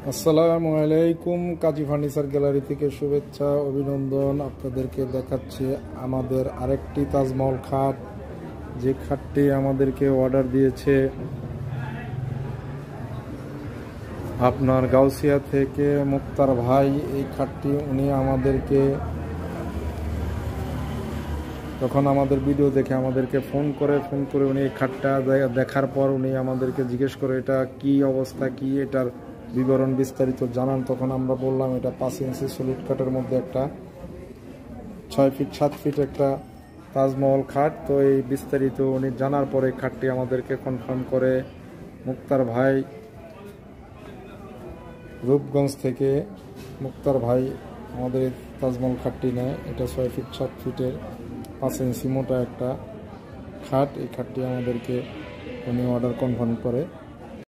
আসসালামু আলাইকুম। কাজী furniture gallery থেকে শুভেচ্ছা অভিনন্দন। আপনাদেরকে দেখাচ্ছি আমাদের আরেকটি তাজমহল খাট, যে খাটটি আমাদেরকে অর্ডার দিয়েছে আপনার গাউসিয়া থেকে মুক্তার ভাই। এই খাটটি উনি আমাদেরকে তখন আমাদের ভিডিও দেখে আমাদেরকে ফোন করে উনি এই খাটটা দেখার পর উনি আমাদেরকে জিজ্ঞেস করে এটা কি অবস্থা, কি এটার বিবরণ বিস্তারিত জানান। তখন আমরা বললাম এটা 5 ইঞ্চি সলিড কাঠের মধ্যে একটা 6 ফিট 7 ফিট একটা তাজমহল খাট। তো এই বিস্তারিত উনি জানার পরে খাটটি আমাদেরকে কনফার্ম করে মুক্তার ভাই রূপগঞ্জ থেকে। মুক্তার ভাই আমাদের তাজমহল খাটটি নেয়। এটা 6 ফিট 7 ফিটের 5 ইঞ্চি মোটা একটা খাট। এই খাটটি আমাদেরকে উনি অর্ডার কনফার্ম করে।